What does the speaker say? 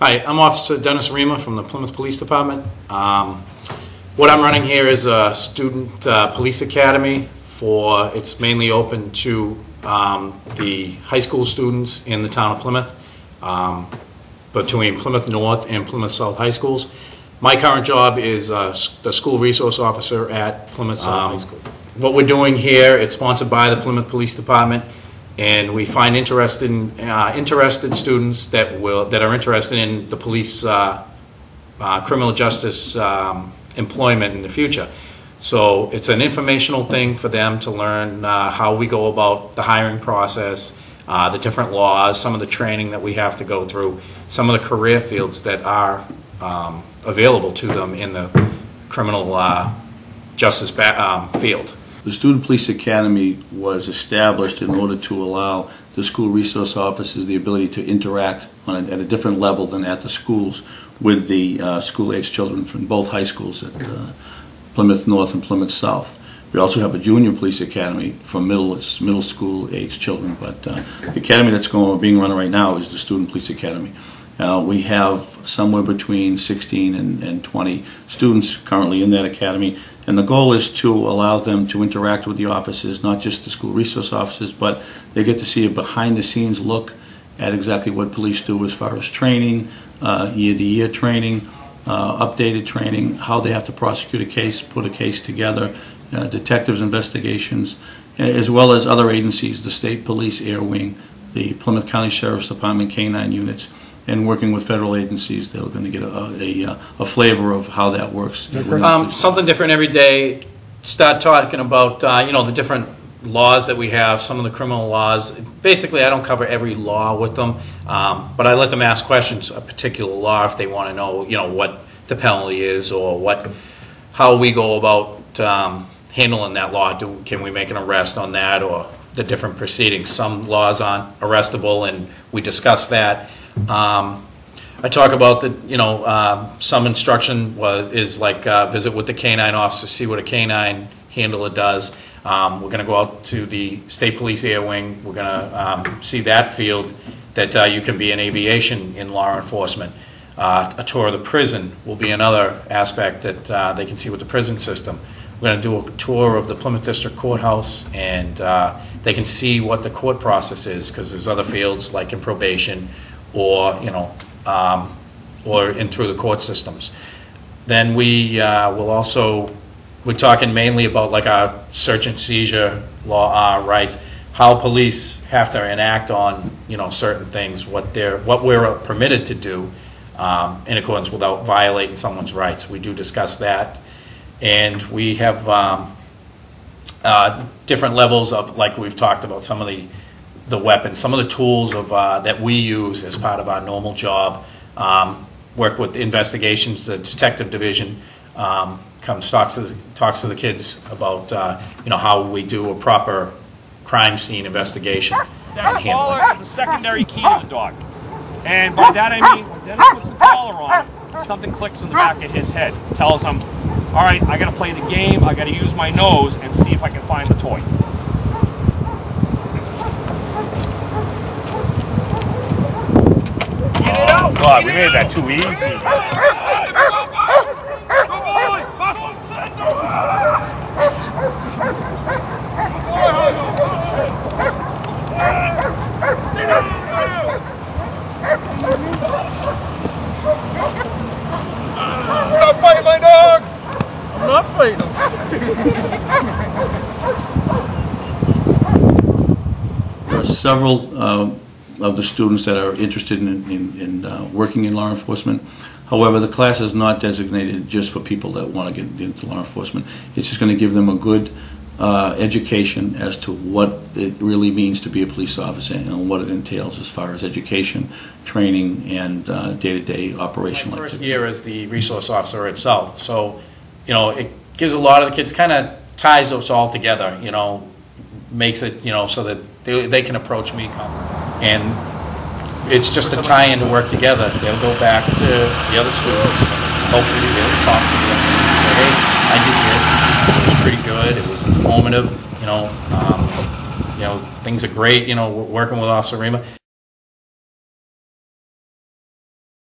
Hi, I'm Officer Dennis Rima from the Plymouth Police Department. What I'm running here is a student police academy it's mainly open to the high school students in the town of Plymouth, between Plymouth North and Plymouth South high schools. My current job is the school resource officer at Plymouth High School. What we're doing here, it's sponsored by the Plymouth Police Department, and we find interested students that are interested in the police criminal justice employment in the future. So it's an informational thing for them to learn how we go about the hiring process, the different laws, some of the training that we have to go through, some of the career fields that are available to them in the criminal justice field. The Student Police Academy was established in order to allow the school resource officers the ability to interact at a different level than at the schools with the school-age children from both high schools at Plymouth North and Plymouth South. We also have a junior police academy for middle school-age children, but the academy that's being run right now is the Student Police Academy. We have somewhere between 16 and 20 students currently in that academy, and the goal is to allow them to interact with the officers, not just the school resource officers, but they get to see a behind-the-scenes look at exactly what police do as far as training, year-to-year training, updated training, how they have to prosecute a case, put a case together, detectives' investigations, as well as other agencies, the State Police Air Wing, the Plymouth County Sheriff's Department K-9 units, and working with federal agencies. They're going to get a flavor of how that works. Something different every day. Start talking about the different laws that we have, some of the criminal laws. Basically, I don't cover every law with them, but I let them ask questions, a particular law, if they want to know, what the penalty is or how we go about handling that law. Can we make an arrest on that, or the different proceedings? Some laws aren't arrestable, and we discuss that. I talk about some instruction is like visit with the K-9 officer, see what a K-9 handler does. We're going to go out to the State Police Air Wing. We're going to see that field that you can be in aviation in law enforcement. A tour of the prison will be another aspect that they can see with the prison system. We're going to do a tour of the Plymouth District Courthouse, and they can see what the court process is, because there's other fields like in probation or through the court systems. Then we're talking mainly about like our search and seizure law rights, how police have to enact on certain things, what we're permitted to do in accordance without violating someone's rights. We do discuss that, and we have different levels of, like we've talked about, some of the weapons, some of the tools that we use as part of our normal job. Work with investigations. The detective division comes talks to the kids about how we do a proper crime scene investigation. That collar is a secondary key to the dog, and by that I mean when Dennis puts the collar on, something clicks in the back of his head, tells him, all right, I got to play the game, I got to use my nose and see if I can find the toy. Oh God, we made that too easy. Stop fighting my dog! I'm not fighting him. There are several of the students that are interested in working in law enforcement. However, the class is not designated just for people that want to get into law enforcement. It's just going to give them a good education as to what it really means to be a police officer and what it entails as far as education, training, and day-to-day operational activity. My first year as the resource officer itself, so it gives a lot of the kids, kind of ties us all together. Makes it so that they can approach me comfortably, and it's just a tie-in to work together. They'll go back to the other students, and hopefully they'll talk to them and say, hey, I did this, it was pretty good, it was informative, things are great, working with Officer Rima.